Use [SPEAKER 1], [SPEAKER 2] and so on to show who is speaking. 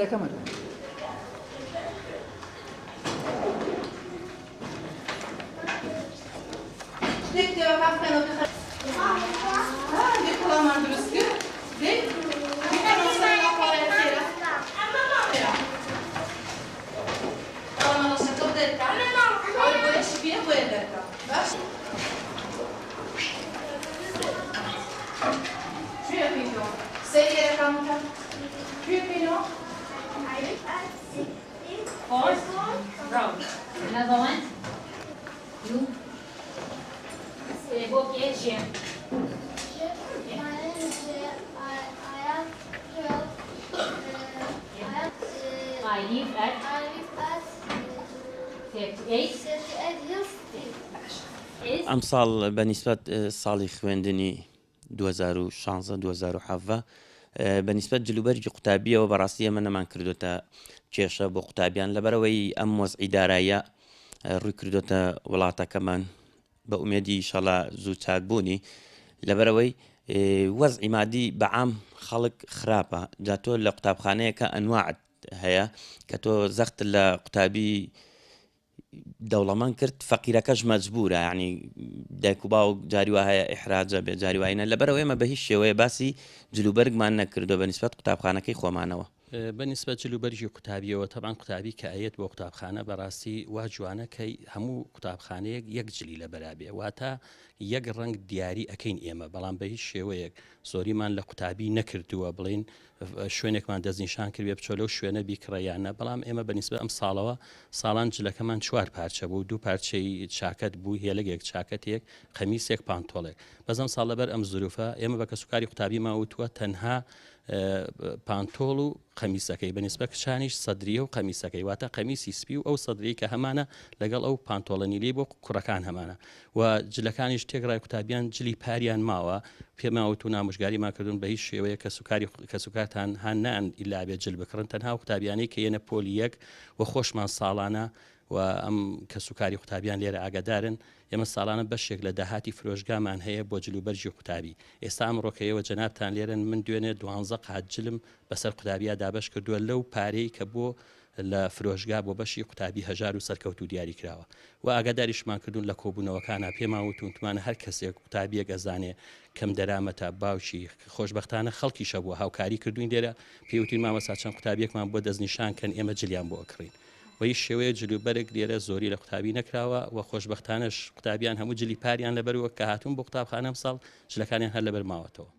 [SPEAKER 1] كاميرا
[SPEAKER 2] Another one. You. Okay, share.
[SPEAKER 3] My name is Jay. I am 12.
[SPEAKER 2] I live at
[SPEAKER 3] I live at
[SPEAKER 2] 38.
[SPEAKER 3] 38 Hill Street.
[SPEAKER 2] Is
[SPEAKER 4] ئەمساڵ بەنیسبەت ساڵی خوێندنی 2016-2017 بەنیسبەت جلوبەرجی قوتابیەوە بەڕاستی ئەمە نەمان کردوتە کێشە بۆ قوتابیان لەبەرەوەی ئەم وەزعی داراییە ڕووی کردوتە وڵاتەکەمان بە ئومێدی ئینشەڵا زوو چاکبوونی لەبەرەوەی وەزعی مادی بەعام خەڵک خراپە جا تۆ لە قوتابخانەیەکە ئەنواعت هەیە کە تۆ زەخت لە قوتابی دەوڵەمەند کرد فەقیرەکەش مەجبورە یعنی دایک و باوک جاری وا هەیە ئیحراجە بێ جاری وایە لەبەرەوەی ئێمە بە هیچ شێوەیە باسی جلوبەرگمان نەکردو بەنیسبەت قوتابخانەکەی خۆمانەوە
[SPEAKER 5] بەنسبەت جلوبەرژی قوتابیەوە تەبان قوتابی کە ئاەت بۆ قوتابخانە بەڕاستی وا جوانەکەی هەموو قوتابخانەیەک یەک جلی لە بەرابێ واتە یەک ڕنگ دیاری ئەەکەین ئێمە بەڵام بە هیچ شێوەیەک زۆریمان لە قوتابی نەکردووە بڵین شوێنێکمان دەستنیشان کردێ بچۆ لەو شوێنە بیکڕیانە بەڵام ئێمە بەنسبە ئەم ساڵەوە ساڵان جلەکەمان 4 پارچە بوو 2 پارچەی چاکەت بوو هێلەگێک چاکەتێک قەمیسێک پانتۆڵێک بەزەم ساڵ لەبەر ئەم زروفە ئێمە بە کەسوکاری قوتابی ماوتووە تەنها پانتۆڵ و قەمیسەکەی بەنسبە کچانیش سەدریە و قەمیسەکەی واتە قەمیسی سپی و ئەو سەدری کە هەمانە لەگەڵ ئەو پانتۆڵەنی لێ بۆ کوڕەکان هەمانە و جلەکانیش تێکڕای قوتابیان جلی پاریان ماوە پێماوت و نامژگاریمان کردوون بە هیچ شێوەیە کەسوکارتان هەنان ئیلابێ جل بکڕن تەنها قوتابیانی کە یەنە پۆلیەک و خۆشمان ساڵانە و ئەم کەسوکاری قوتابیان لێرە ئاگادارن ئێمە ساڵانە بەشێک لە داهاتی فرۆژگامان هەیە بۆ جلوبەرجی قوتابی ئێستا ئەمڕۆکەیەوە جەنابتان لێرن من دوێنێ 12 قات جلم بەسەر قوتابیا دابش کردووە لەو پارەی کە بۆ لە فرۆژگا بۆ بەشی قوتابی هەژار و سەرکەوت و دیاری کراوە و ئاگاداریشمان کردوون لە کۆبوونەوەکانە پێماوتونتمانە هەر کەسێک قوتابیەک ئەزانێ کەم دەرامەتە باوشی خۆشببختانە خەڵکیشە بووە هاوکاری کردوین لێرە پێوتین مامەسا چەند قوتابیەکمان بۆ دەستنیشان کەن ئێمە جلیان بۆ ئەکڕین وی شێوەیە جلوبەرێک لێرە زۆری لە قوتابی نەکراوە و خۆشببختانش قوتابیان هەموو جلی پاریان لەبەرەوە کە هاتوون بۆ قوتابخانە ئەم ساڵ جلەکانیان هەر لەبەر ماوەتەوە